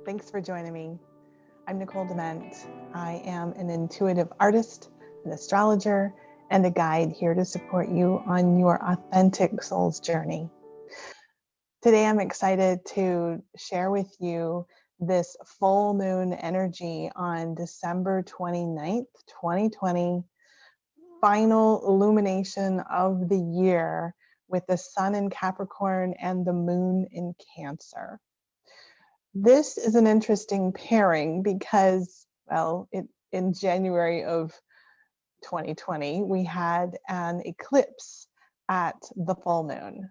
Thanks for joining me. I'm Nichole DeMent. I am an intuitive artist, an astrologer, and a guide here to support you on your authentic soul's journey. Today, I'm excited to share with you this full moon energy on December 29th, 2020, final illumination of the year with the sun in Capricorn and the moon in Cancer. This is an interesting pairing because, in January of 2020, we had an eclipse at the full moon.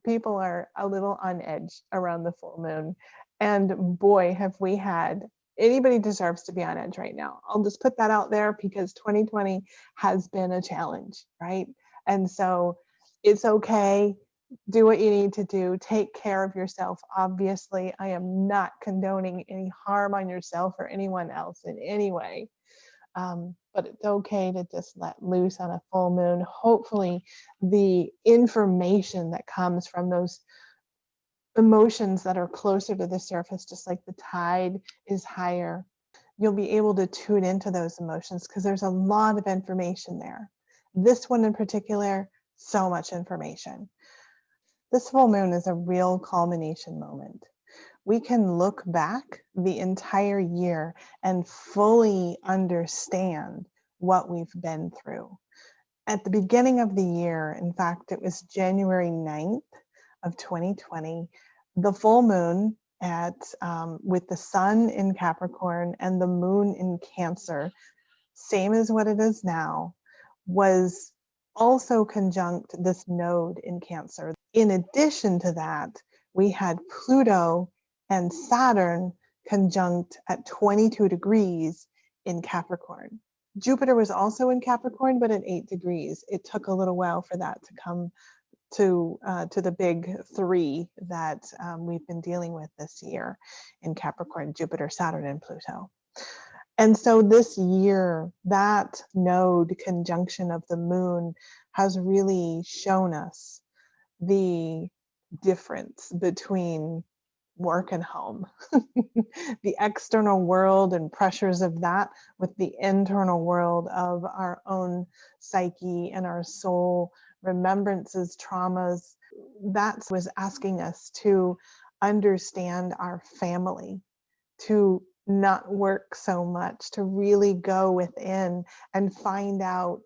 People are a little on edge around the full moon. And boy, have we had, anybody deserves to be on edge right now. I'll just put that out there because 2020 has been a challenge, right? And so it's okay. Do what you need to do. Take care of yourself. Obviously, I am not condoning any harm on yourself or anyone else in any way. But it's okay to just let loose on a full moon. Hopefully, the information that comes from those emotions that are closer to the surface, just like the tide is higher, you'll be able to tune into those emotions because there's a lot of information there. This one in particular, so much information. This full moon is a real culmination moment. We can look back the entire year and fully understand what we've been through. At the beginning of the year, in fact, it was January 9th of 2020, the full moon with the sun in Capricorn and the moon in Cancer, same as what it is now, was also conjunct this node in Cancer. In addition to that, we had Pluto and Saturn conjunct at 22 degrees in Capricorn. Jupiter was also in Capricorn, but at 8 degrees. It took a little while for that to come to the big three that we've been dealing with this year in Capricorn: Jupiter, Saturn, and Pluto. And so this year, that node conjunction of the moon has really shown us the difference between work and home, the external world and pressures of that with the internal world of our own psyche and our soul, remembrances, traumas. That was asking us to understand our family, to not work so much, to really go within and find out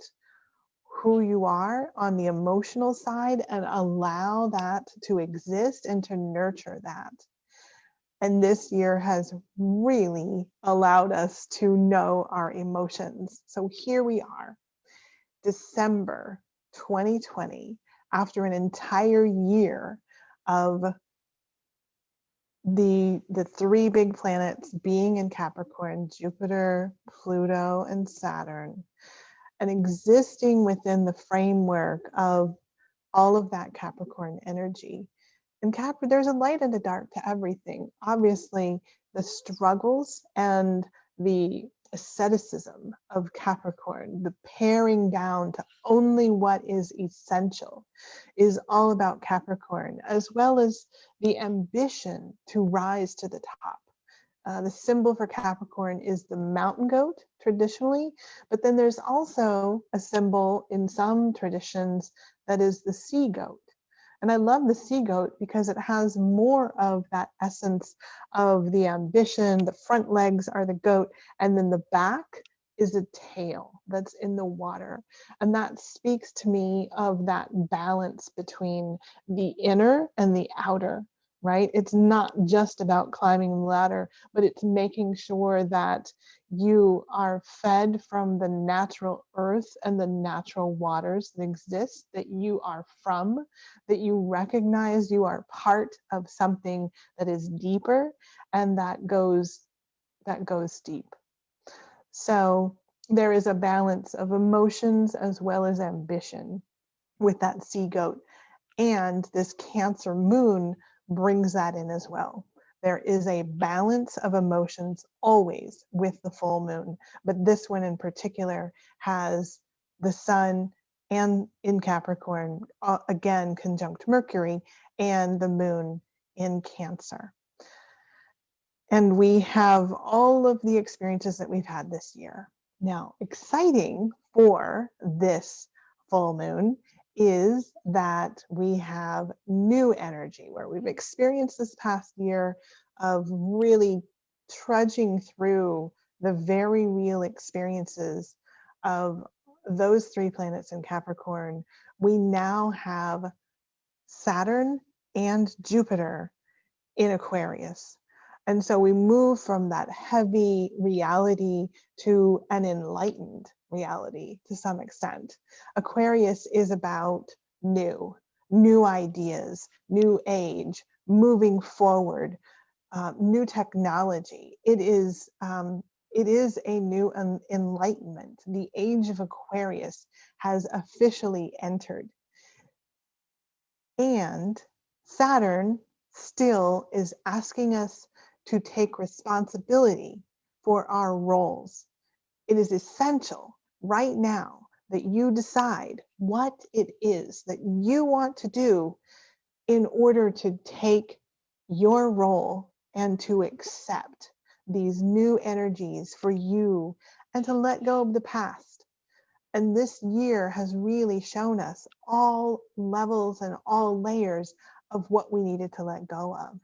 who you are on the emotional side and allow that to exist and to nurture that. And this year has really allowed us to know our emotions. So here we are, December 2020, after an entire year of the three big planets being in Capricorn: Jupiter, Pluto, and Saturn, and existing within the framework of all of that Capricorn energy. And there's a light and a dark to everything. Obviously, the struggles and the asceticism of Capricorn, the paring down to only what is essential, is all about Capricorn, as well as the ambition to rise to the top. The symbol for Capricorn is the mountain goat traditionally, but then there's also a symbol in some traditions that is the sea goat. And I love the sea goat because it has more of that essence of the ambition. The front legs are the goat, and then the back is a tail that's in the water. And that speaks to me of that balance between the inner and the outer, right? It's not just about climbing the ladder, but it's making sure that you are fed from the natural earth and the natural waters that exist, that you are from, that you recognize you are part of something that is deeper and that goes deep. So there is a balance of emotions as well as ambition with that sea goat. And this Cancer moon brings that in as well. There is a balance of emotions always with the full moon, but this one in particular has the sun and in Capricorn, again, conjunct Mercury, and the moon in Cancer. And we have all of the experiences that we've had this year. Now, exciting for this full moon is that we have new energy where we've experienced this past year of really trudging through the very real experiences of those 3 planets in Capricorn. We now have Saturn and Jupiter in Aquarius. And so we move from that heavy reality to an enlightened reality to some extent. Aquarius is about new ideas, new age, moving forward, new technology. It is a new enlightenment. The age of Aquarius has officially entered. And Saturn still is asking us to take responsibility for our roles. It is essential right now that you decide what it is that you want to do in order to take your role and to accept these new energies for you and to let go of the past. And this year has really shown us all levels and all layers of what we needed to let go of.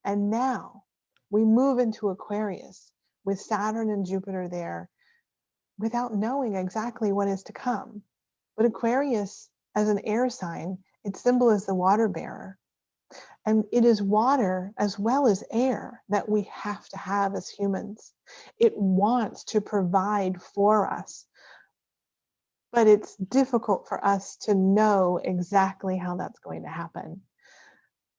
And now we move into Aquarius with Saturn and Jupiter there without knowing exactly what is to come. But Aquarius, as an air sign, its symbol is the water bearer. And it is water as well as air that we have to have as humans. It wants to provide for us, but it's difficult for us to know exactly how that's going to happen.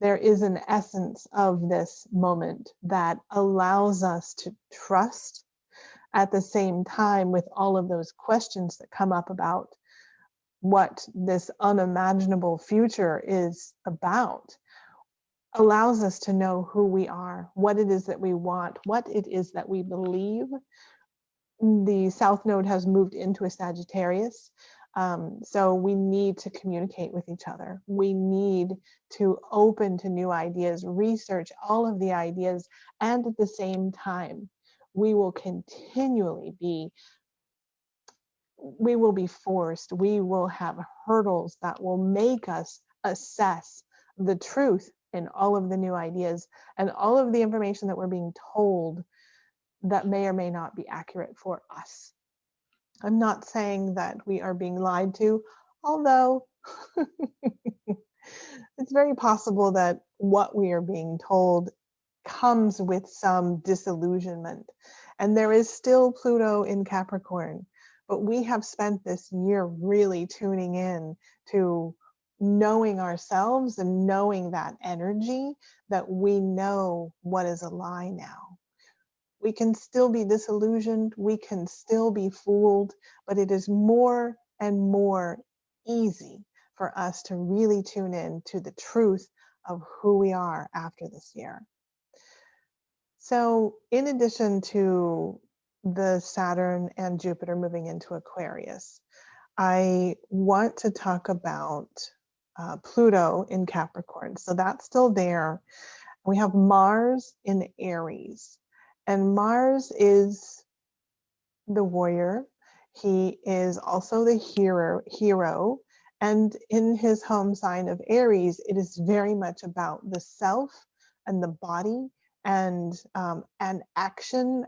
There is an essence of this moment that allows us to trust at the same time with all of those questions that come up about what this unimaginable future is about, allows us to know who we are, what it is that we want, what it is that we believe. The South Node has moved into a Sagittarius. So we need to communicate with each other. We need to open to new ideas, research all of the ideas, and at the same time, we will continually be forced, we will have hurdles that will make us assess the truth in all of the new ideas and all of the information that we're being told that may or may not be accurate for us. I'm not saying that we are being lied to, although it's very possible that what we are being told comes with some disillusionment. And there is still Pluto in Capricorn, but we have spent this year really tuning in to knowing ourselves and knowing that energy, that we know what is a lie now. We can still be disillusioned, we can still be fooled, but it is more and more easy for us to really tune in to the truth of who we are after this year. So in addition to the Saturn and Jupiter moving into Aquarius, I want to talk about Pluto in Capricorn. So that's still there. We have Mars in Aries. And Mars is the warrior. He is also the hero. And in his home sign of Aries, it is very much about the self and the body and action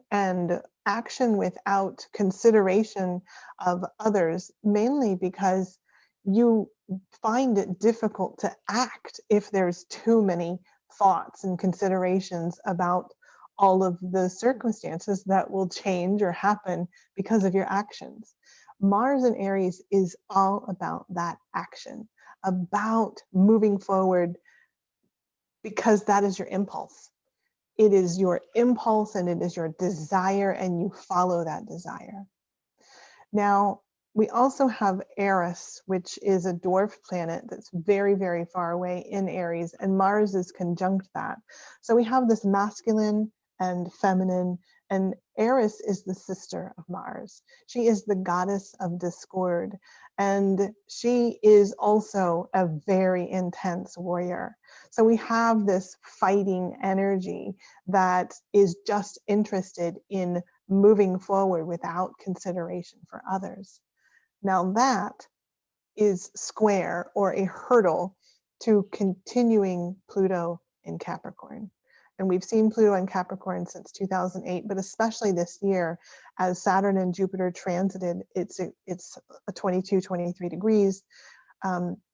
without consideration of others, mainly because you find it difficult to act if there's too many thoughts and considerations about all of the circumstances that will change or happen because of your actions. Mars in Aries is all about that action, about moving forward, because that is your impulse. It is your impulse and it is your desire, and you follow that desire. Now, we also have Eris, which is a dwarf planet that's very, very far away in Aries, and Mars is conjunct that. So we have this masculine and feminine, and Eris is the sister of Mars. She is the goddess of discord, And she is also a very intense warrior. So we have this fighting energy that is just interested in moving forward without consideration for others. Now that is square or a hurdle to continuing Pluto in Capricorn. And we've seen Pluto in Capricorn since 2008, but especially this year as Saturn and Jupiter transited, it's a 22, 23 degrees.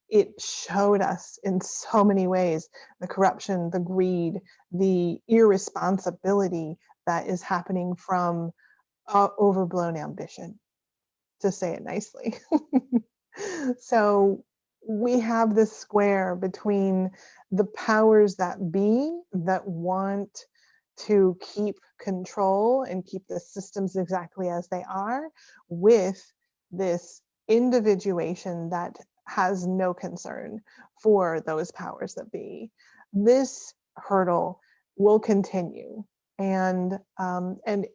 It showed us in so many ways the corruption, the greed, the irresponsibility that is happening from overblown ambition, to say it nicely. So we have this square between the powers that be that want to keep control and keep the systems exactly as they are, with this individuation that has no concern for those powers that be. This hurdle will continue. And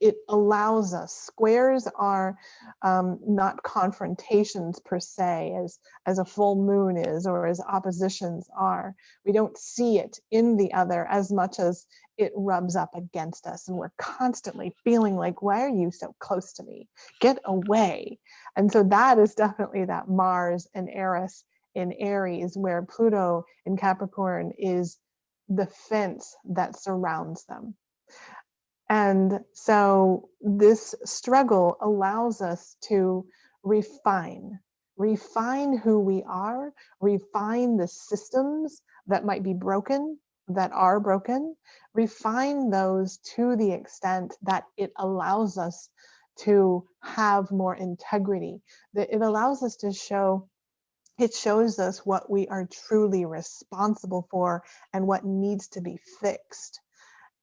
it allows us, squares are not confrontations per se, as a full moon is, or as oppositions are. We don't see it in the other as much as it rubs up against us, and we're constantly feeling like, why are you so close to me? Get away. And so that is definitely that Mars and Eris in Aries, where Pluto in Capricorn is the fence that surrounds them. And so this struggle allows us to refine who we are, refine the systems that might be broken, that are broken, refine those to the extent that it allows us to have more integrity, that it allows us to show, it shows us what we are truly responsible for and what needs to be fixed.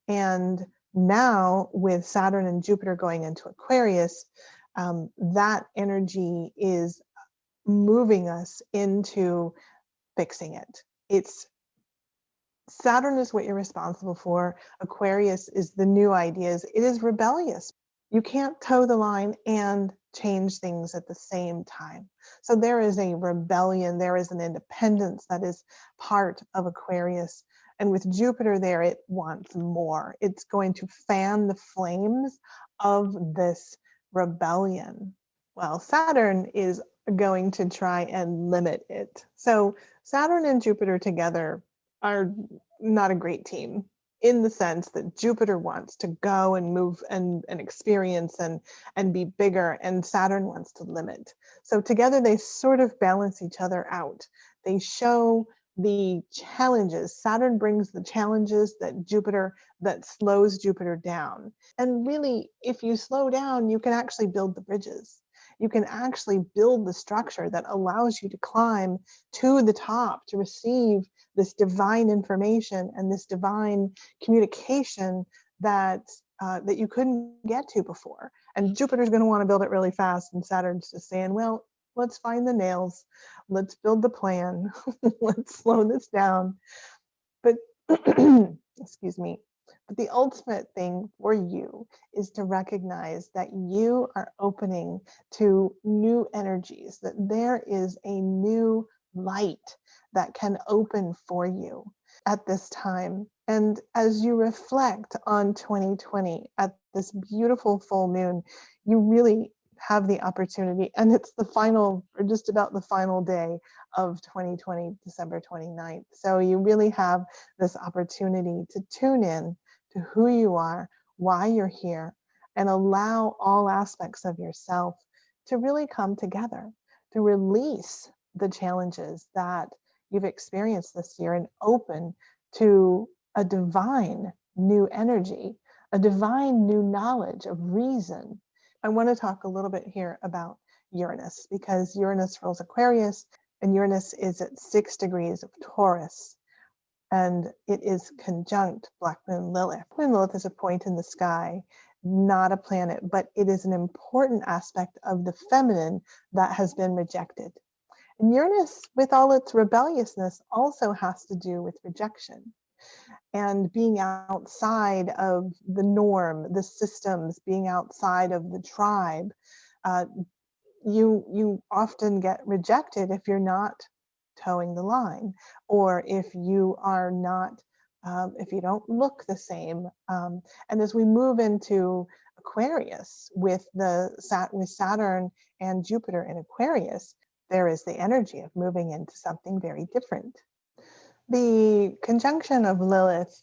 And now with Saturn and Jupiter going into Aquarius, that energy is moving us into fixing it. It's Saturn is what you're responsible for. Aquarius is the new ideas. It is rebellious. You can't toe the line and change things at the same time. So there is a rebellion, there is an independence that is part of Aquarius. And with Jupiter there, it wants more. It's going to fan the flames of this rebellion. Well, Saturn is going to try and limit it. So Saturn and Jupiter together are not a great team, in the sense that Jupiter wants to go and move and experience and be bigger, and Saturn wants to limit. So together they sort of balance each other out. They show the challenges. Saturn brings the challenges that slows Jupiter down. And really, if you slow down, you can actually build the bridges. You can actually build the structure that allows you to climb to the top, to receive this divine information and this divine communication that you couldn't get to before. And Jupiter's going to want to build it really fast, and Saturn's just saying, well, let's find the nails, let's build the plan, let's slow this down. But excuse me. But the ultimate thing for you is to recognize that you are opening to new energies, that there is a new light that can open for you at this time. And as you reflect on 2020 at this beautiful full moon, you really have the opportunity, and it's the final, or just about the final day of 2020, December 29th. So you really have this opportunity to tune in to who you are, why you're here, and allow all aspects of yourself to really come together, to release the challenges that you've experienced this year and open to a divine new energy, a divine new knowledge of reason. I want to talk a little bit here about Uranus, because Uranus rules Aquarius, and Uranus is at 6 degrees of Taurus, and it is conjunct Black Moon Lilith. Moon Lilith is a point in the sky, not a planet, but it is an important aspect of the feminine that has been rejected. And Uranus, with all its rebelliousness, also has to do with rejection and being outside of the norm, the systems, being outside of the tribe. you often get rejected if you're not towing the line, or if you are not, if you don't look the same. And as we move into Aquarius with with Saturn and Jupiter in Aquarius, there is the energy of moving into something very different. The conjunction of Lilith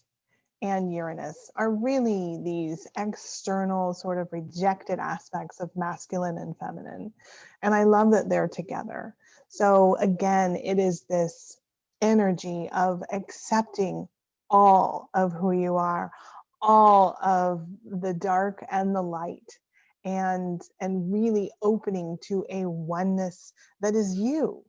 and Uranus are really these external sort of rejected aspects of masculine and feminine. And I love that they're together. So again, it is this energy of accepting all of who you are, all of the dark and the light, and really opening to a oneness that is you,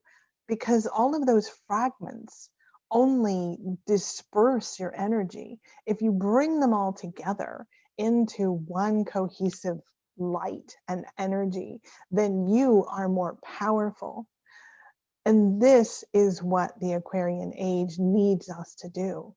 because all of those fragments only disperse your energy. If you bring them all together into one cohesive light and energy, then you are more powerful. And this is what the Aquarian Age needs us to do.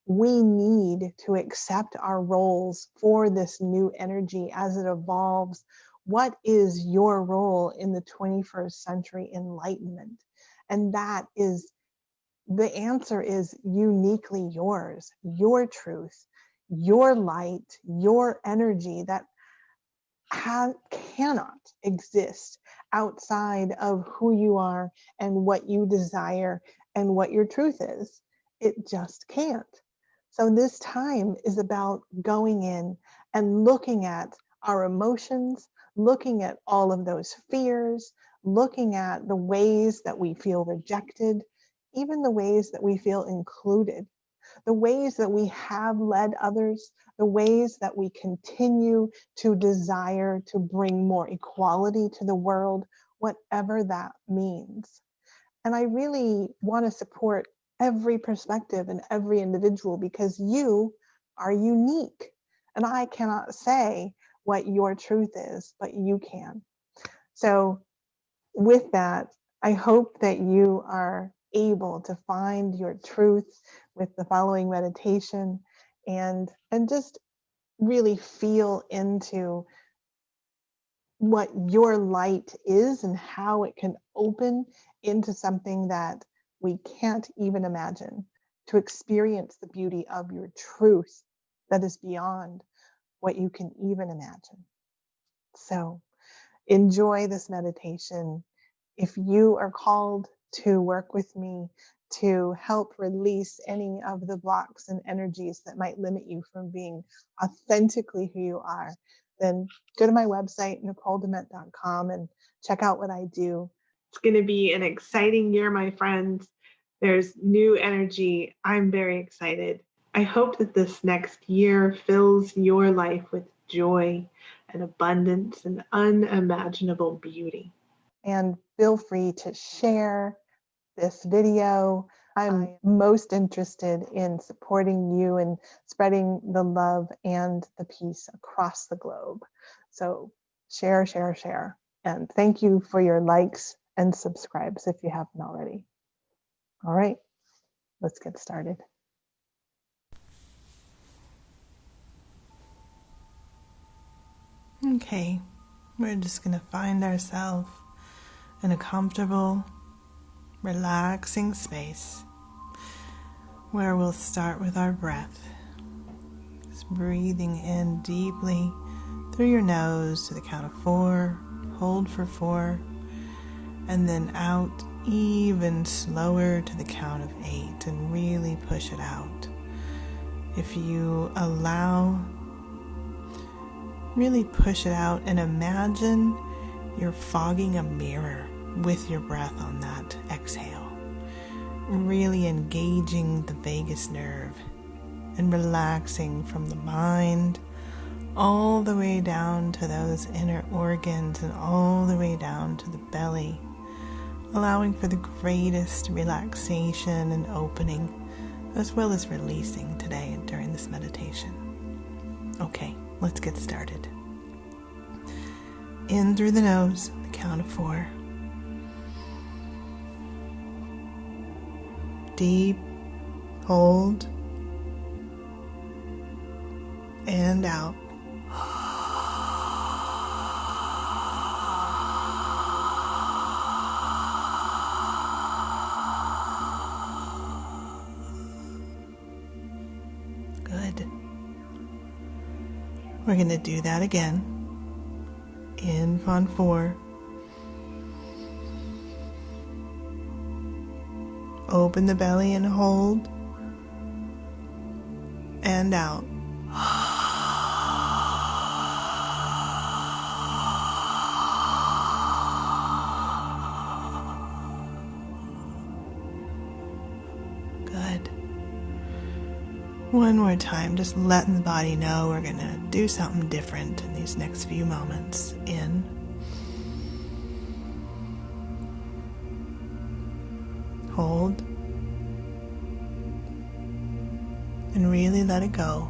We need to accept our roles for this new energy as it evolves. What is your role in the 21st century enlightenment? And that is, the answer is uniquely yours, your truth, your light, your energy that cannot exist outside of who you are and what you desire and what your truth is. It just can't. So this time is about going in and looking at our emotions, looking at all of those fears, looking at the ways that we feel rejected, even the ways that we feel included, the ways that we have led others, the ways that we continue to desire to bring more equality to the world, whatever that means. And I really want to support every perspective and every individual, because you are unique. And I cannot say what your truth is, but you can. So with that, I hope that you are able to find your truth with the following meditation, and just really feel into what your light is and how it can open into something that we can't even imagine, to experience the beauty of your truth that is beyond what you can even imagine. So enjoy this meditation. If you are called to work with me to help release any of the blocks and energies that might limit you from being authentically who you are, then go to my website, NicholeDeMent.com, and check out what I do. It's going to be an exciting year, my friends. There's new energy. I'm very excited. I hope that this next year fills your life with joy and abundance and unimaginable beauty. And feel free to share this video. I'm most interested in supporting you and spreading the love and the peace across the globe. So share, share, share. And thank you for your likes and subscribes if you haven't already. All right, let's get started. Okay, we're just going to find ourselves in a comfortable, relaxing space where we'll start with our breath. Just breathing in deeply through your nose to the count of 4, hold for 4, and then out even slower to the count of 8, and really push it out. If you allow, really push it out and imagine you're fogging a mirror with your breath on that exhale, really engaging the vagus nerve and relaxing from the mind all the way down to those inner organs and all the way down to the belly, allowing for the greatest relaxation and opening, as well as releasing today and during this meditation. Okay, let's get started. In through the nose, the count of 4. Deep hold and out. We're going to do that again. In on 4. Open the belly and hold. And out. Good. One more time, just letting the body know we're going to do something different in these next few moments. In. Hold. And really let it go.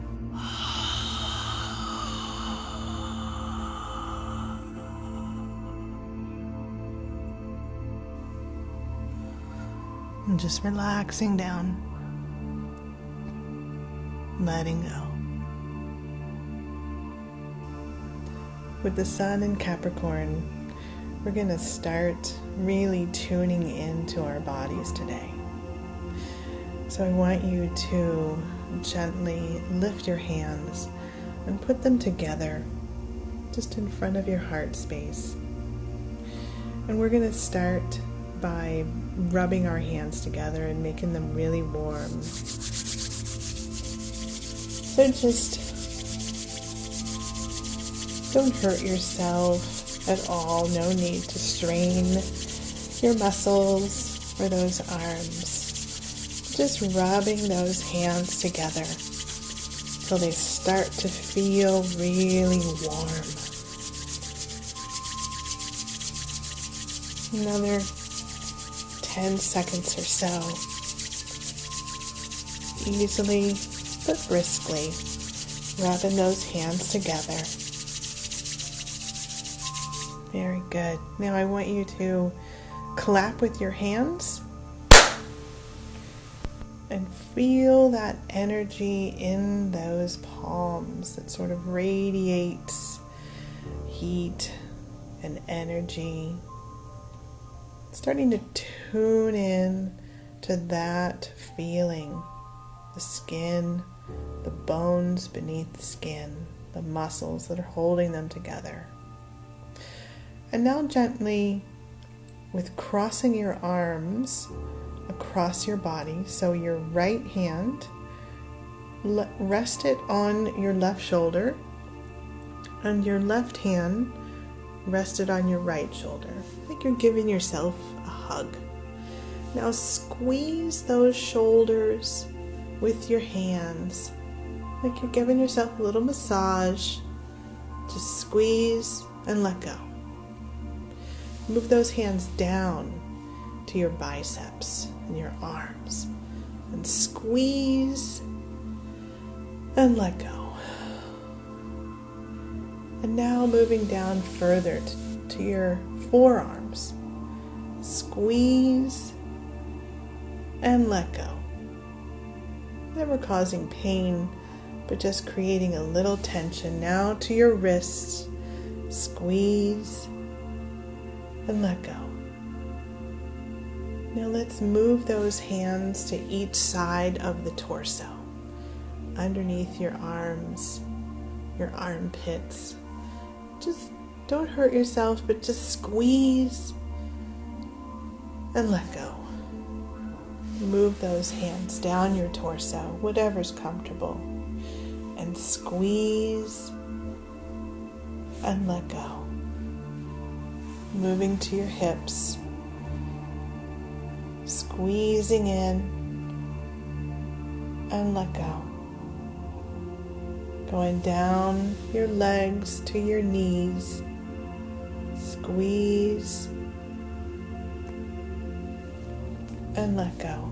And just relaxing down. Letting go. With the sun in Capricorn, we're going to start really tuning into our bodies today. So I want you to gently lift your hands and put them together just in front of your heart space. And we're going to start by rubbing our hands together and making them really warm. So just don't hurt yourself at all. No need to strain your muscles or those arms. Just rubbing those hands together till they start to feel really warm. Another 10 seconds or so. Easily but briskly rubbing those hands together. Very good. Now I want you to clap with your hands and feel that energy in those palms that sort of radiates heat and energy. Starting to tune in to that feeling. The skin, the bones beneath the skin, the muscles that are holding them together. And now gently, with crossing your arms across your body, so your right hand, rest it on your left shoulder, and your left hand rested on your right shoulder, like you're giving yourself a hug. Now squeeze those shoulders with your hands, like you're giving yourself a little massage. Just squeeze and let go. Move those hands down to your biceps and your arms, and squeeze and let go. And now moving down further to your forearms. Squeeze and let go. Never causing pain, but just creating a little tension. Now to your wrists. Squeeze and let go. Now let's move those hands to each side of the torso. Underneath your arms, your armpits. Just don't hurt yourself, but just squeeze and let go. Move those hands down your torso, whatever's comfortable, and squeeze and let go. Moving to your hips, squeezing in and let go. Going down your legs to your knees, squeeze and let go.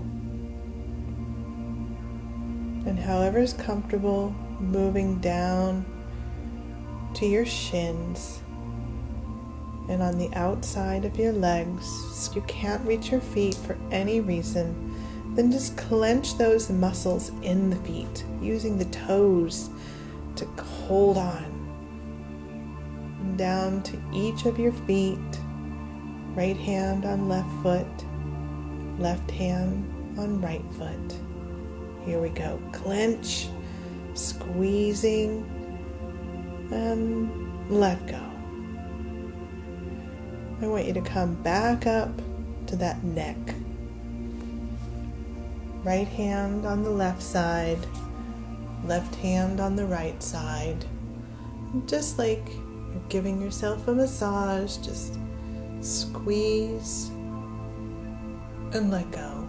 And however's comfortable, moving down to your shins and on the outside of your legs. If you can't reach your feet for any reason, then just clench those muscles in the feet, using the toes to hold on. And down to each of your feet, right hand on left foot, left hand on right foot. Here we go. Clench, squeezing, and let go. I want you to come back up to that neck. Right hand on the left side, left hand on the right side. Just like you're giving yourself a massage, just squeeze and let go.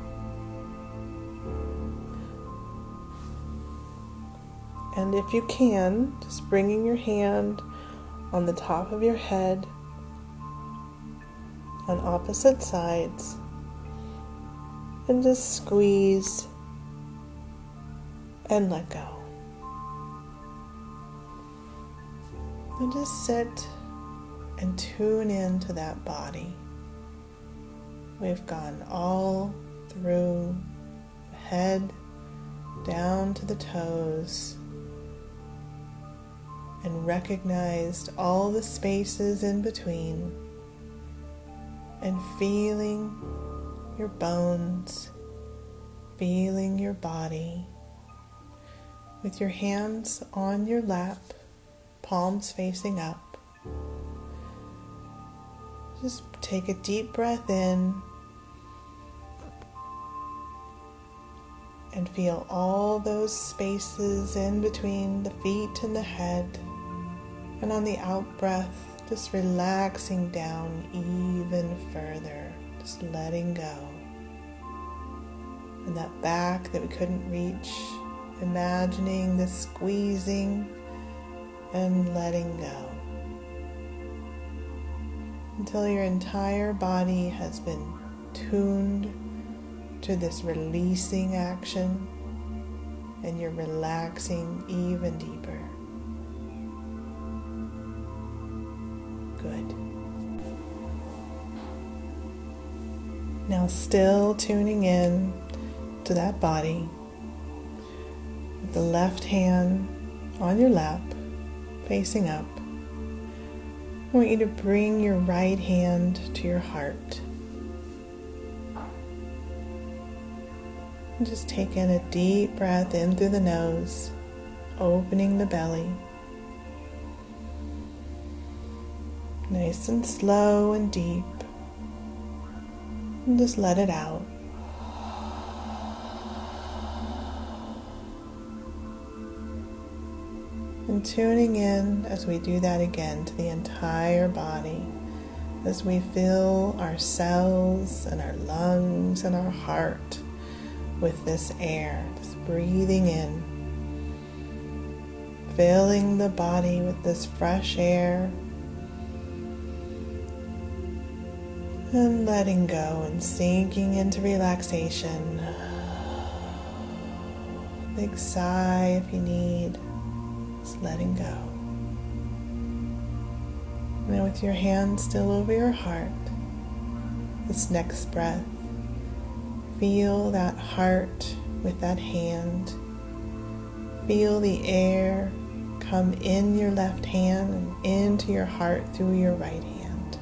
And if you can, just bringing your hand on the top of your head on opposite sides and just squeeze and let go. And just sit and tune into that body. We've gone all through the head down to the toes and recognized all the spaces in between and feeling your bones, feeling your body with your hands on your lap, palms facing up. Just take a deep breath in and feel all those spaces in between the feet and the head. And on the out breath, just relaxing down even further, just letting go. And that back that we couldn't reach, imagining the squeezing and letting go. Until your entire body has been tuned to this releasing action and you're relaxing even deeper. Good. Now still tuning in to that body with the left hand on your lap facing up. I want you to bring your right hand to your heart. And just take in a deep breath in through the nose, opening the belly. Nice and slow and deep. And just let it out. And tuning in as we do that again to the entire body, as we fill our cells and our lungs and our heart with this air, just breathing in, filling the body with this fresh air, and letting go and sinking into relaxation. Big sigh if you need. Just letting go. Now with your hand still over your heart, this next breath, feel that heart with that hand. Feel the air come in your left hand and into your heart through your right hand.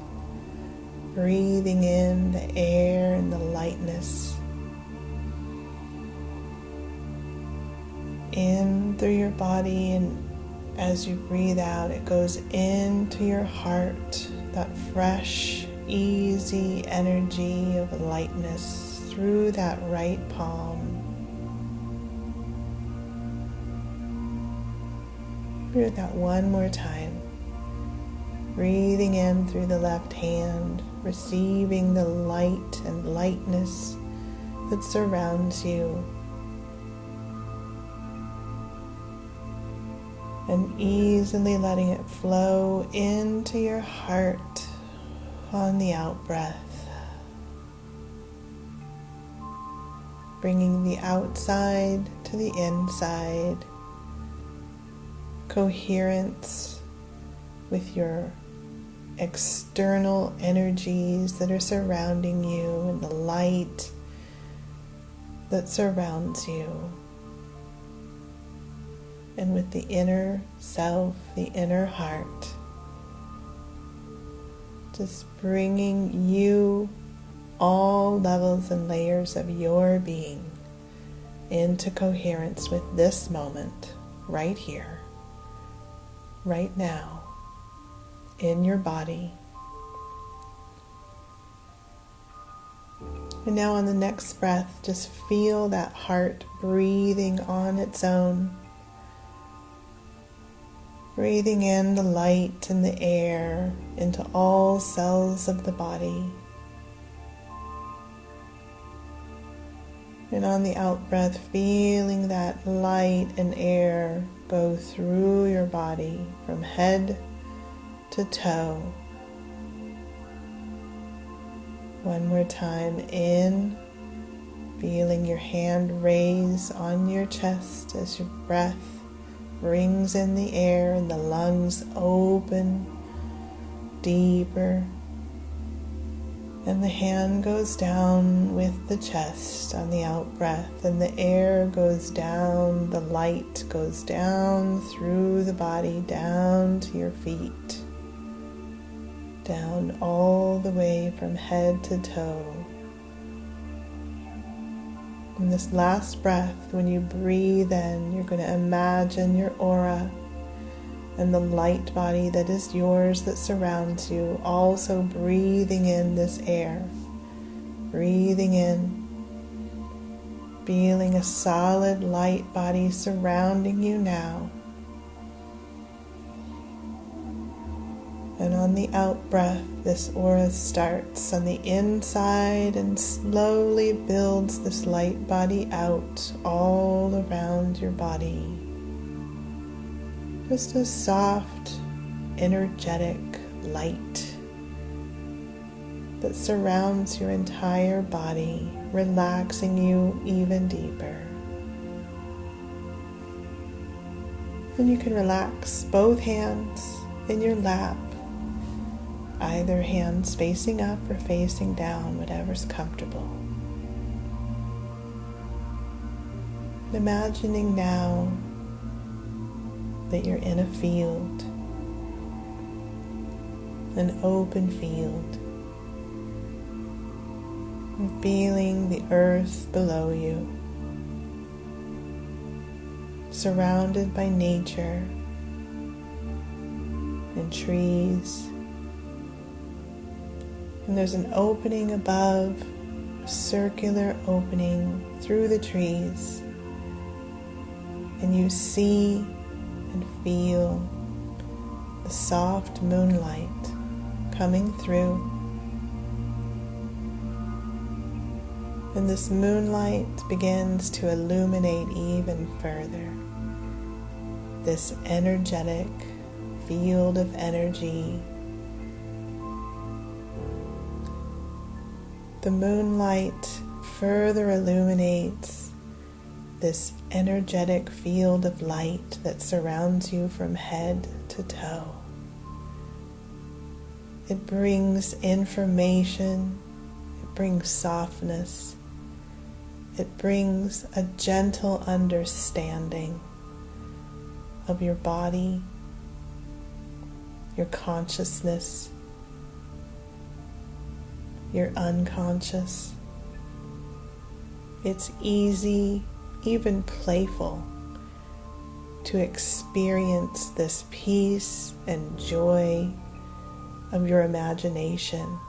Breathing in the air and the lightness. In through your body, and as you breathe out, it goes into your heart, that fresh, easy energy of lightness through that right palm. Do that one more time. Breathing in through the left hand, receiving the light and lightness that surrounds you. And easily letting it flow into your heart on the out breath. Bringing the outside to the inside. Coherence with your external energies that are surrounding you and the light that surrounds you. And with the inner self, the inner heart, just bringing you all levels and layers of your being into coherence with this moment right here. right now in your body. And now on the next breath, just feel that heart breathing on its own. Breathing in the light and the air into all cells of the body. And on the out breath, feeling that light and air go through your body from head to toe. One more time in, feeling your hand raise on your chest as your breath brings in the air and the lungs open deeper. And the hand goes down with the chest on the out breath, and the air goes down, the light goes down through the body, down to your feet. Down all the way from head to toe. In this last breath, when you breathe in, you're going to imagine your aura and the light body that is yours that surrounds you, also breathing in this air. Breathing in, feeling a solid light body surrounding you now. And on the out breath, this aura starts on the inside and slowly builds this light body out all around your body. Just a soft, energetic light that surrounds your entire body, relaxing you even deeper. And you can relax both hands in your lap. Either hands facing up or facing down, whatever's comfortable. Imagining now that you're in a field, an open field, and feeling the earth below you, surrounded by nature and trees. And there's an opening above, a circular opening through the trees. And you see and feel the soft moonlight coming through. And this moonlight begins to illuminate even further. This energetic field of energy. The moonlight further illuminates this energetic field of light that surrounds you from head to toe. It brings information, it brings softness, it brings a gentle understanding of your body, your consciousness, your unconscious. It's easy, even playful, to experience this peace and joy of your imagination,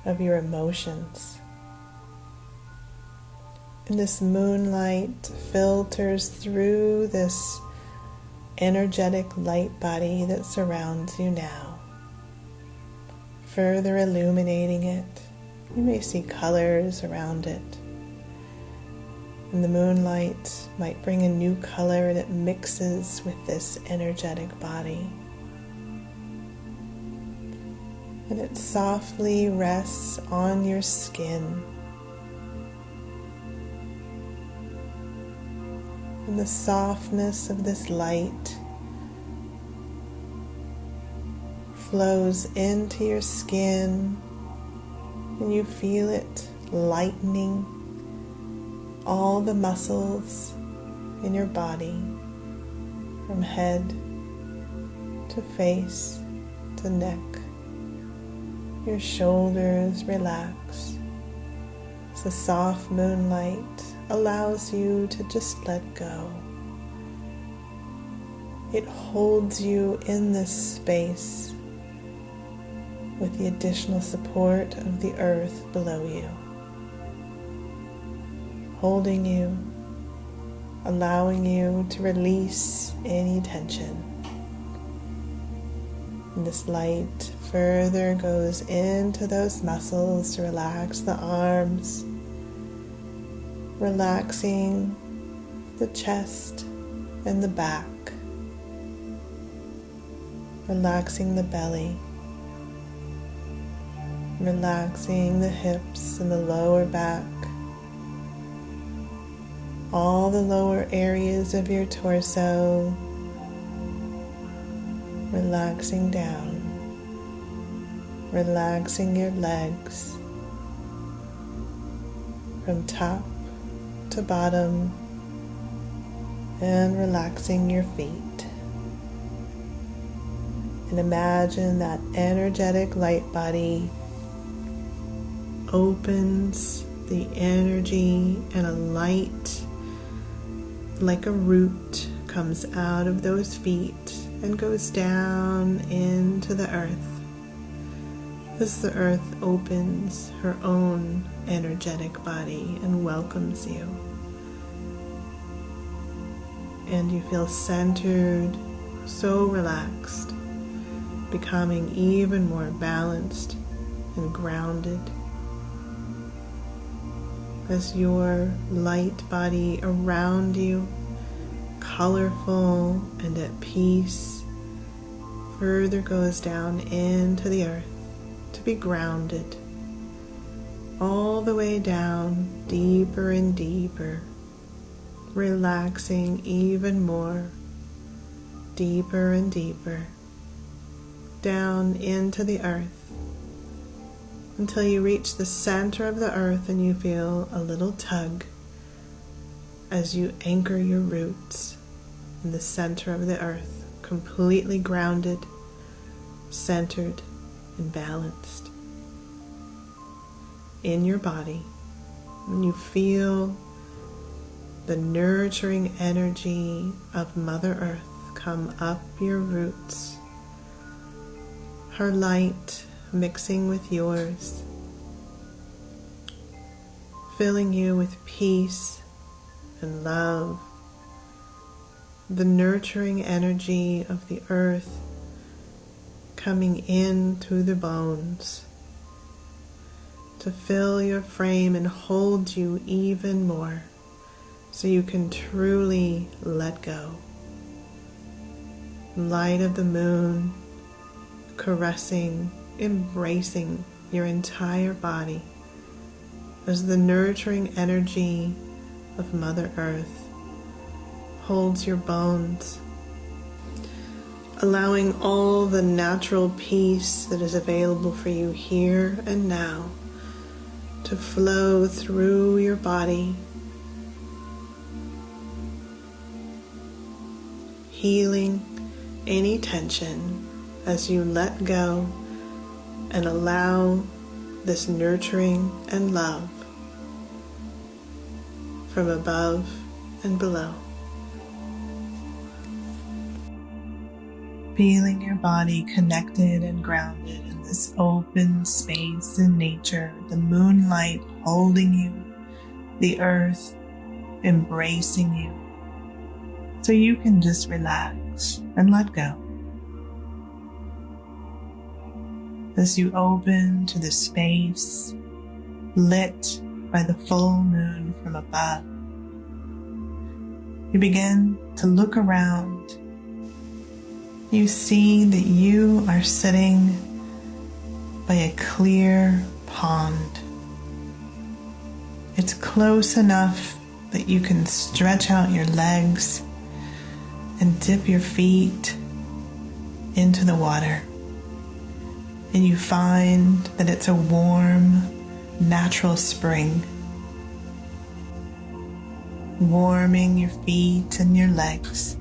of your emotions. And this moonlight filters through this energetic light body that surrounds you now, further illuminating it. You may see colors around it. And the moonlight might bring a new color and it mixes with this energetic body. And it softly rests on your skin. And the softness of this light flows into your skin, and you feel it lightening all the muscles in your body, from head to face to neck. Your shoulders relax as the soft moonlight allows you to just let go. It holds you in this space with the additional support of the earth below you, holding you, allowing you to release any tension. And this light further goes into those muscles to relax the arms, relaxing the chest and the back, relaxing the belly, relaxing the hips and the lower back, all the lower areas of your torso, relaxing down, relaxing your legs from top to bottom, and relaxing your feet. And imagine that energetic light body opens the energy, and a light like a root comes out of those feet and goes down into the earth as the earth opens her own energetic body and welcomes you. And you feel centered, so relaxed, becoming even more balanced and grounded as your light body around you, colorful and at peace, further goes down into the earth to be grounded, all the way down, deeper and deeper, relaxing even more, deeper and deeper, down into the earth, until you reach the center of the earth and you feel a little tug as you anchor your roots in the center of the earth, completely grounded, centered, and balanced in your body. And you feel the nurturing energy of Mother Earth come up your roots, her light mixing with yours, filling you with peace and love, the nurturing energy of the earth coming in through the bones to fill your frame and hold you even more so you can truly let go. Light of the moon caressing, embracing your entire body as the nurturing energy of Mother Earth holds your bones, allowing all the natural peace that is available for you here and now to flow through your body, healing any tension as you let go and allow this nurturing and love from above and below. Feeling your body connected and grounded in this open space in nature, the moonlight holding you, the earth embracing you, so you can just relax and let go. As you open to the space lit by the full moon from above, you begin to look around. You see that you are sitting by a clear pond. It's close enough that you can stretch out your legs and dip your feet into the water. And you find that it's a warm, natural spring, warming your feet and your legs.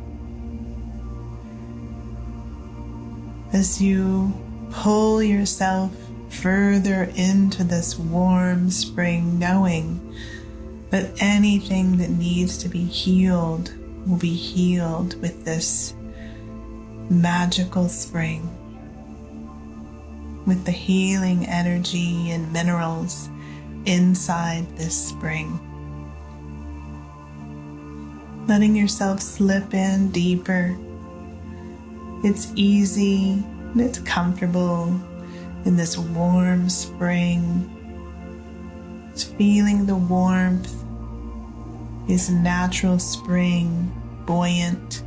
As you pull yourself further into this warm spring, knowing that anything that needs to be healed will be healed with this magical spring with the healing energy and minerals inside this spring. Letting yourself slip in deeper. It's easy and it's comfortable in this warm spring. It's feeling the warmth, is natural spring, buoyant.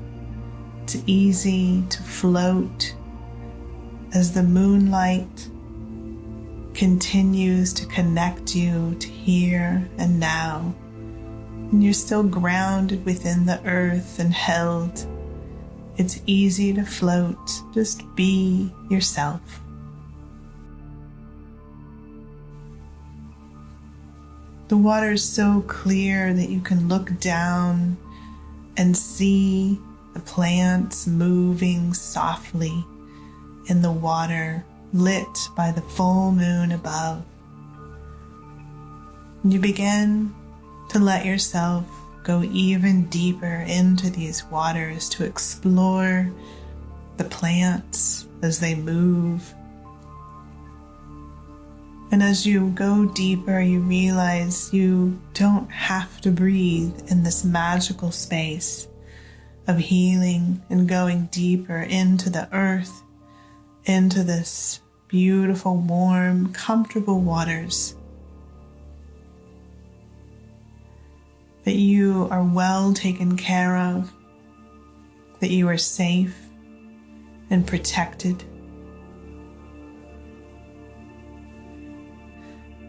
It's easy to float as the moonlight continues to connect you to here and now. And you're still grounded within the earth and held. It's easy to float. Just be yourself. The water is so clear that you can look down and see the plants moving softly in the water, lit by the full moon above. And you begin to let yourself go even deeper into these waters to explore the plants as they move. And as you go deeper, you realize you don't have to breathe in this magical space of healing and going deeper into the earth, into this beautiful, warm, comfortable waters. That you are well taken care of, that you are safe and protected.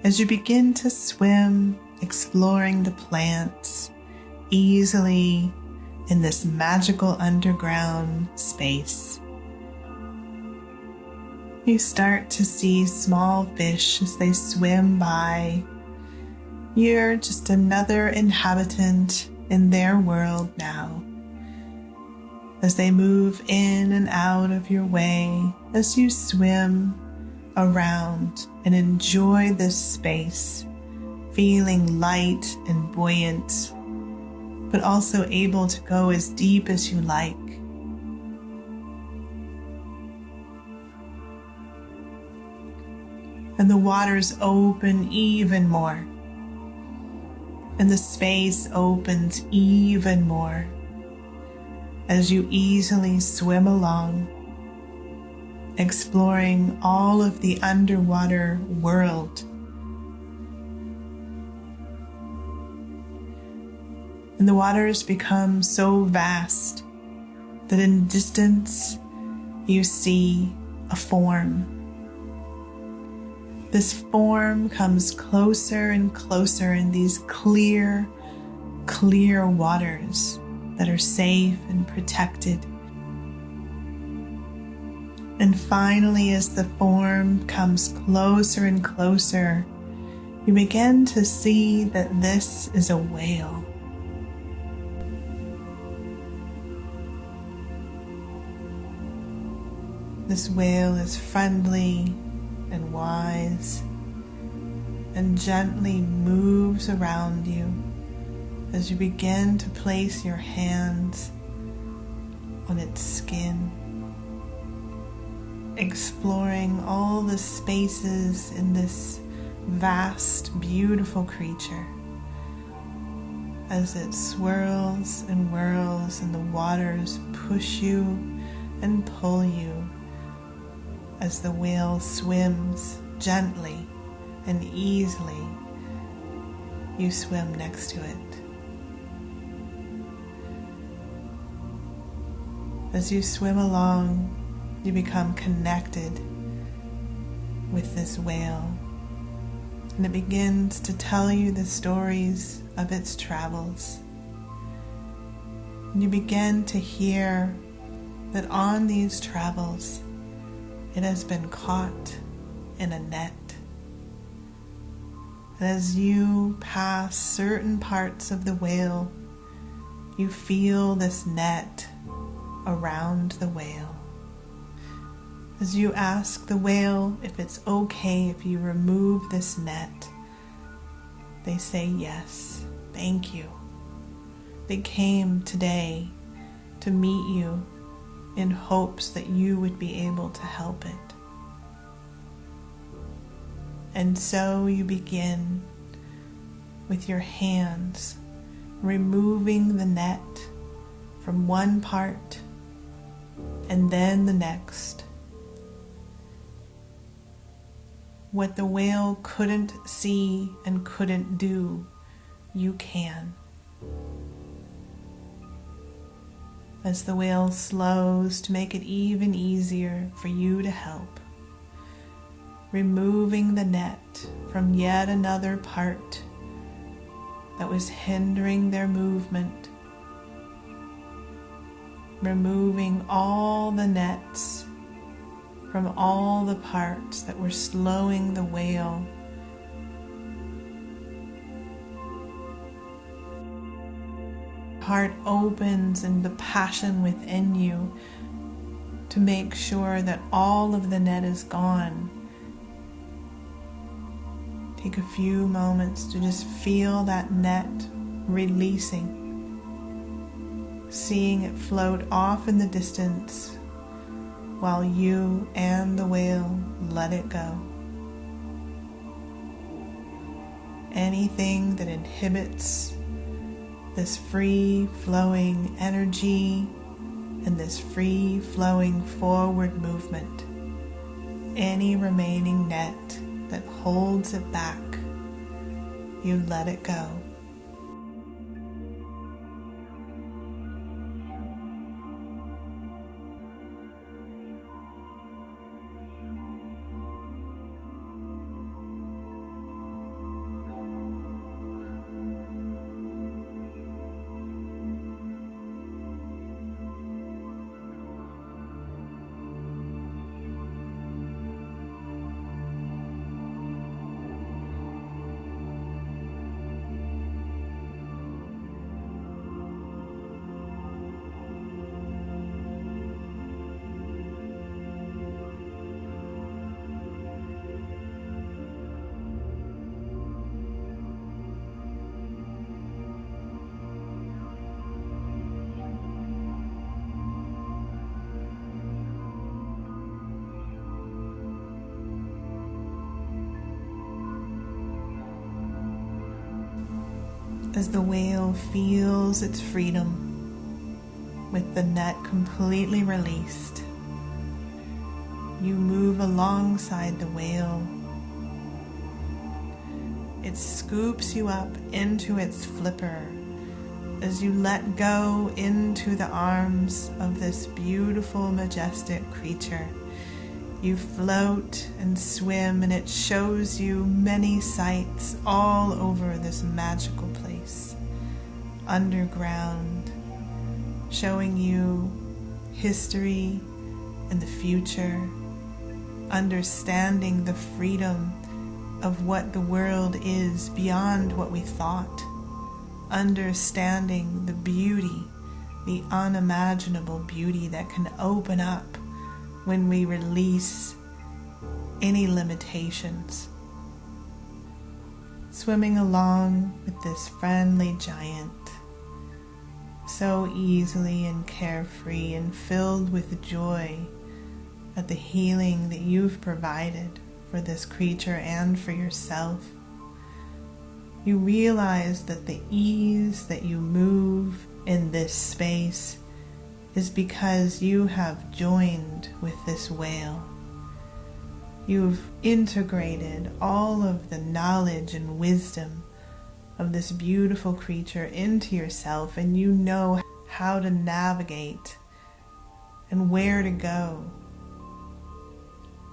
As you begin to swim, exploring the plants easily in this magical underground space, you start to see small fish as they swim by. You're just another inhabitant in their world now. As they move in and out of your way, as you swim around and enjoy this space, feeling light and buoyant, but also able to go as deep as you like. And the waters open even more. And the space opens even more as you easily swim along, exploring all of the underwater world. And the waters become so vast that in distance you see a form. This form comes closer and closer in these clear, clear waters that are safe and protected. And finally, as the form comes closer and closer, you begin to see that this is a whale. This whale is friendly and wise and gently moves around you as you begin to place your hands on its skin, exploring all the spaces in this vast, beautiful creature as it swirls and whirls and the waters push you and pull you as the whale swims gently and easily. You swim next to it. As you swim along, you become connected with this whale, and it begins to tell you the stories of its travels. And you begin to hear that on these travels, it has been caught in a net. And as you pass certain parts of the whale, you feel this net around the whale. As you ask the whale if it's okay if you remove this net, they say yes, thank you. They came today to meet you in hopes that you would be able to help it. And so you begin with your hands, removing the net from one part and then the next. What the whale couldn't see and couldn't do, you can. As the whale slows to make it even easier for you to help, removing the net from yet another part that was hindering their movement, removing all the nets from all the parts that were slowing the whale. Heart opens in the passion within you to make sure that all of the net is gone. Take a few moments to just feel that net releasing, seeing it float off in the distance while you and the whale let it go. Anything that inhibits this free-flowing energy and this free-flowing forward movement, any remaining net that holds it back, you let it go. As the whale feels its freedom with the net completely released, you move alongside the whale. It scoops you up into its flipper as you let go into the arms of this beautiful, majestic creature. You float and swim, and it shows you many sights all over this magical place, underground, showing you history and the future, understanding the freedom of what the world is beyond what we thought, understanding the beauty, the unimaginable beauty that can open up when we release any limitations. Swimming along with this friendly giant, so easily and carefree and filled with joy at the healing that you've provided for this creature and for yourself. You realize that the ease that you move in this space is because you have joined with this whale. You've integrated all of the knowledge and wisdom of this beautiful creature into yourself, and you know how to navigate and where to go,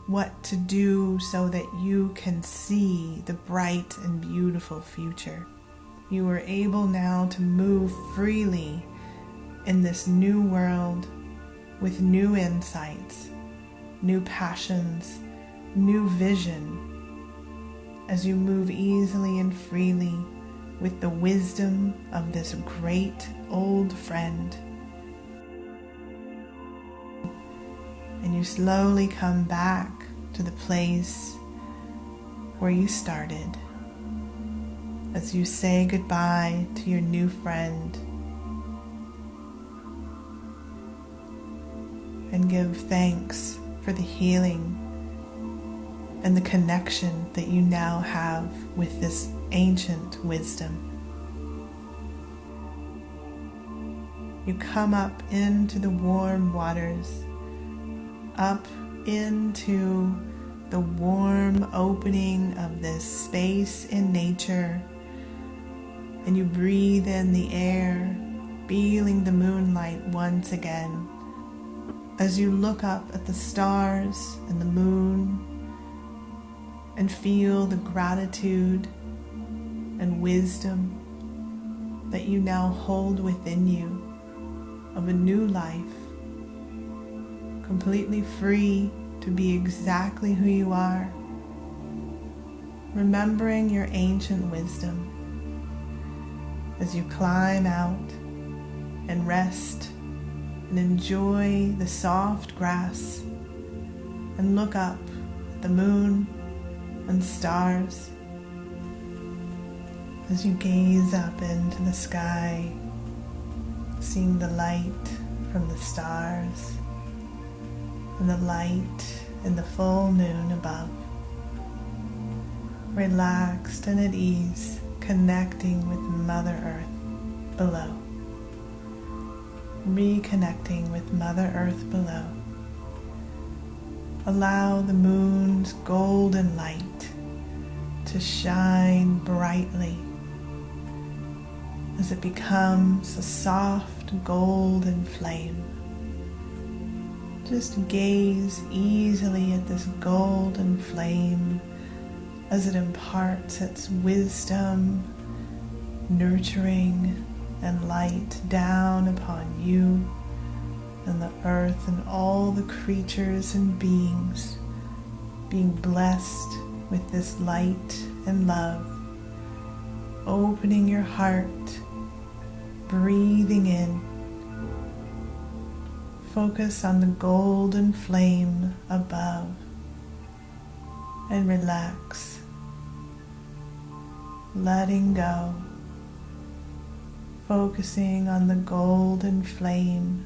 what to do so that you can see the bright and beautiful future. You are able now to move freely in this new world with new insights, new passions, new vision, as you move easily and freely with the wisdom of this great old friend. And you slowly come back to the place where you started, as you say goodbye to your new friend. and give thanks for the healing and the connection that you now have with this ancient wisdom. You come up into the warm waters, up into the warm opening of this space in nature, and you breathe in the air, feeling the moonlight once again. As you look up at the stars and the moon and feel the gratitude and wisdom that you now hold within you of a new life, completely free to be exactly who you are, remembering your ancient wisdom as you climb out and rest and enjoy the soft grass and look up at the moon and stars as you gaze up into the sky, seeing the light from the stars and the light in the full moon above. Relaxed and at ease, connecting with Mother Earth below. Reconnecting with Mother Earth below. Allow the moon's golden light to shine brightly as it becomes a soft golden flame. Just gaze easily at this golden flame as it imparts its wisdom, nurturing, and light down upon you and the earth and all the creatures and beings, being blessed with this light and love. Opening your heart, breathing in. Focus on the golden flame above and relax, letting go, focusing on the golden flame,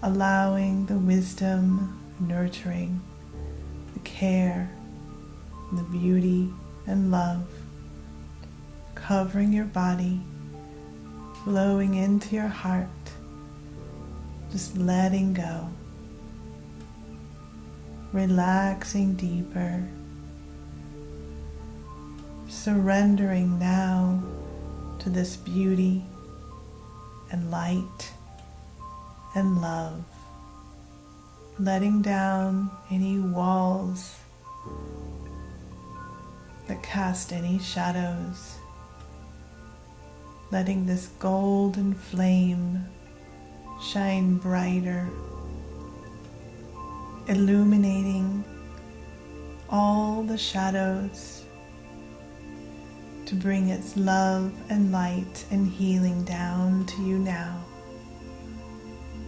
allowing the wisdom, nurturing, the care, the beauty and love covering your body, flowing into your heart, just letting go, relaxing deeper, surrendering now to this beauty and light and love, letting down any walls that cast any shadows, letting this golden flame shine brighter, illuminating all the shadows to bring its love and light and healing down to you now.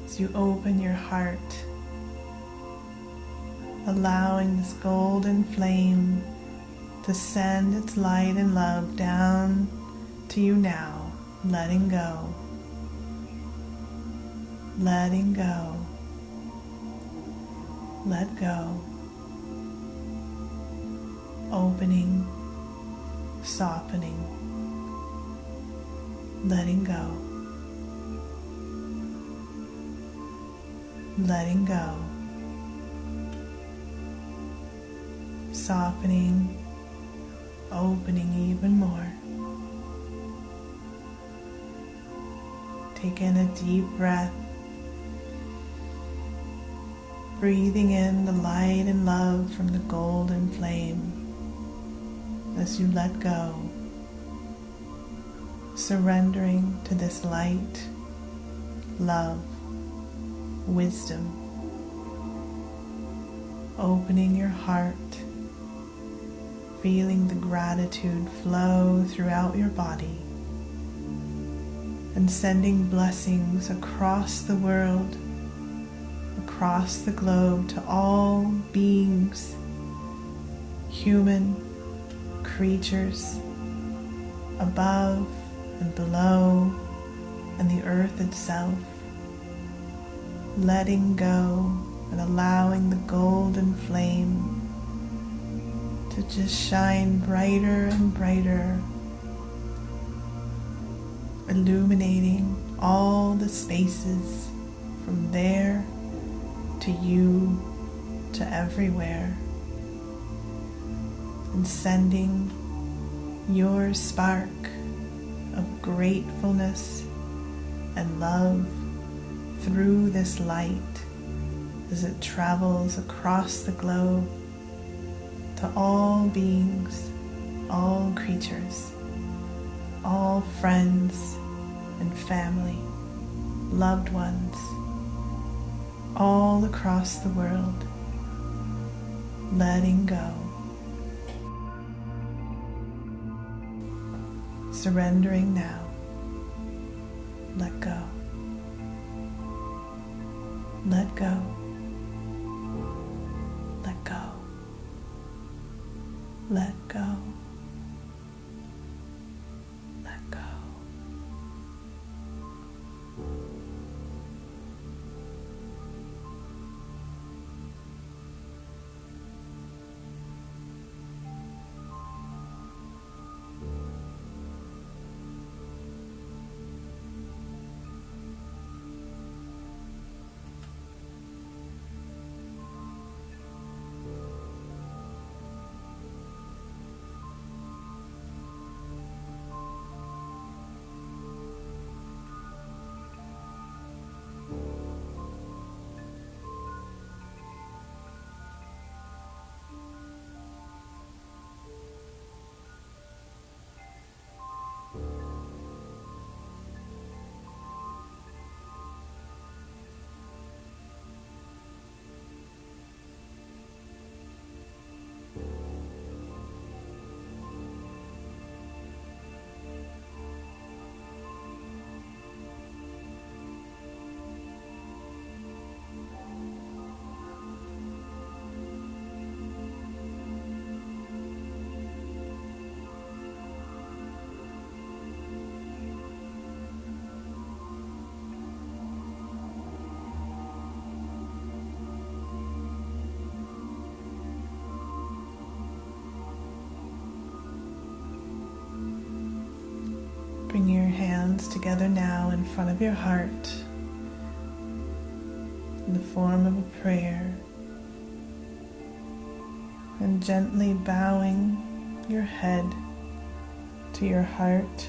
As you open your heart, allowing this golden flame to send its light and love down to you now, letting go, letting go, let go, opening, softening, letting go, letting go, softening, opening even more. Take in a deep breath, breathing in the light and love from the golden flame as you let go, surrendering to this light, love, wisdom, opening your heart, feeling the gratitude flow throughout your body, and sending blessings across the world, across the globe to all beings, human, creatures, above and below, and the earth itself, letting go and allowing the golden flame to just shine brighter and brighter, illuminating all the spaces from there to you to everywhere, and sending your spark of gratefulness and love through this light as it travels across the globe to all beings, all creatures, all friends and family, loved ones, all across the world, letting go, surrendering now. Let go. Let go. Let go. Let go. Let go. Bring your hands together now in front of your heart in the form of a prayer, and gently bowing your head to your heart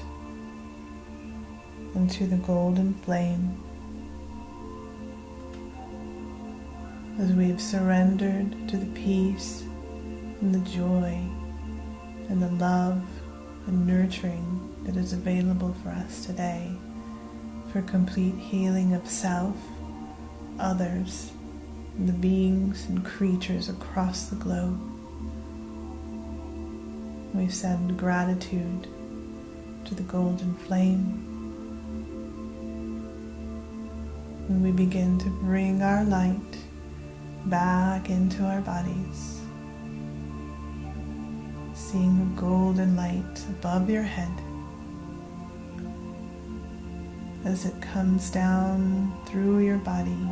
and to the golden flame as we've surrendered to the peace and the joy and the love and nurturing that is available for us today for complete healing of self, others, and the beings and creatures across the globe. We send gratitude to the golden flame, and we begin to bring our light back into our bodies, seeing a golden light above your head as it comes down through your body,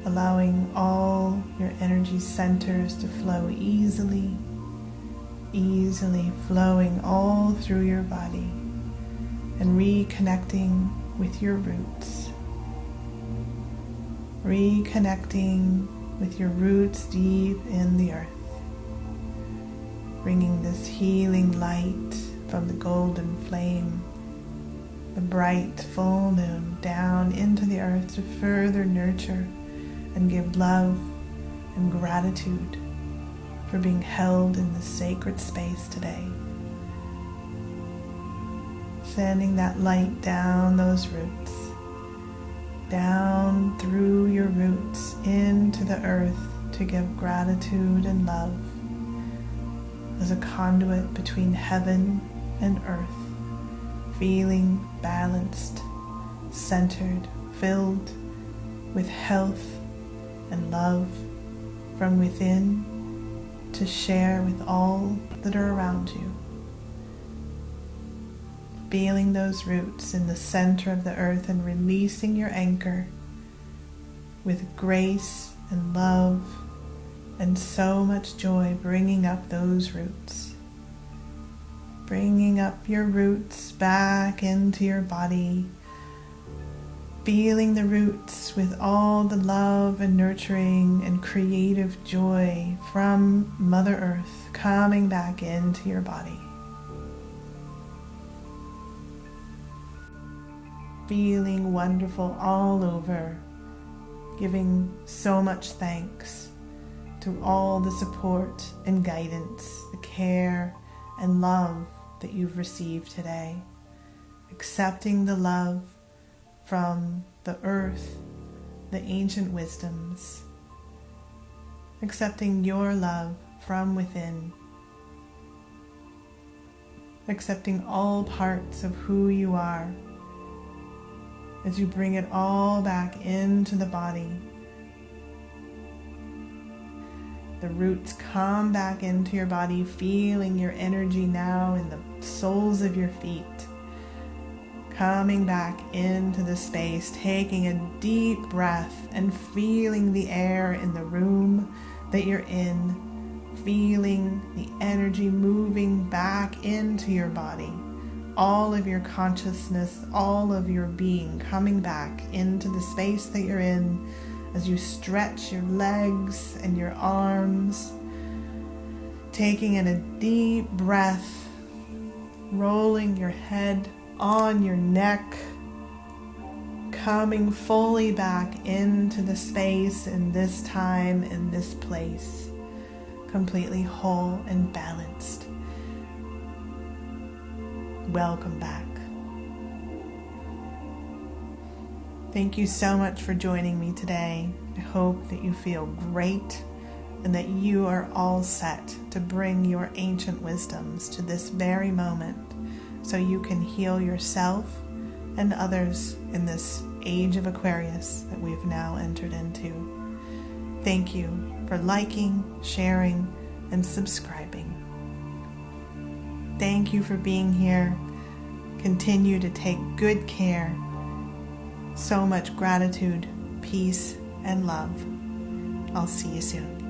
allowing all your energy centers to flow easily flowing all through your body and reconnecting with your roots, deep in the earth, bringing this healing light from the golden flame, the bright full moon, down into the earth to further nurture and give love and gratitude for being held in this sacred space today. Sending that light down those roots, down through your roots into the earth to give gratitude and love as a conduit between heaven and earth, feeling balanced, centered, filled with health and love from within to share with all that are around you. Feeling those roots in the center of the earth and releasing your anchor with grace and love and so much joy, bringing up those roots. Bringing up your roots back into your body, feeling the roots with all the love and nurturing and creative joy from Mother Earth coming back into your body. Feeling wonderful all over, giving so much thanks to all the support and guidance, the care and love that you've received today. Accepting the love from the earth, the ancient wisdoms. Accepting your love from within. Accepting all parts of who you are as you bring it all back into the body. The roots come back into your body, feeling your energy now in the soles of your feet. Coming back into the space, taking a deep breath and feeling the air in the room that you're in. Feeling the energy moving back into your body. All of your consciousness, all of your being coming back into the space that you're in as you stretch your legs and your arms, taking in a deep breath, rolling your head on your neck, coming fully back into the space in this time, in this place, completely whole and balanced. Welcome back. Thank you so much for joining me today. I hope that you feel great and that you are all set to bring your ancient wisdoms to this very moment so you can heal yourself and others in this age of Aquarius that we've now entered into. Thank you for liking, sharing, and subscribing. Thank you for being here. Continue to take good care. So much gratitude, peace, and love. I'll see you soon.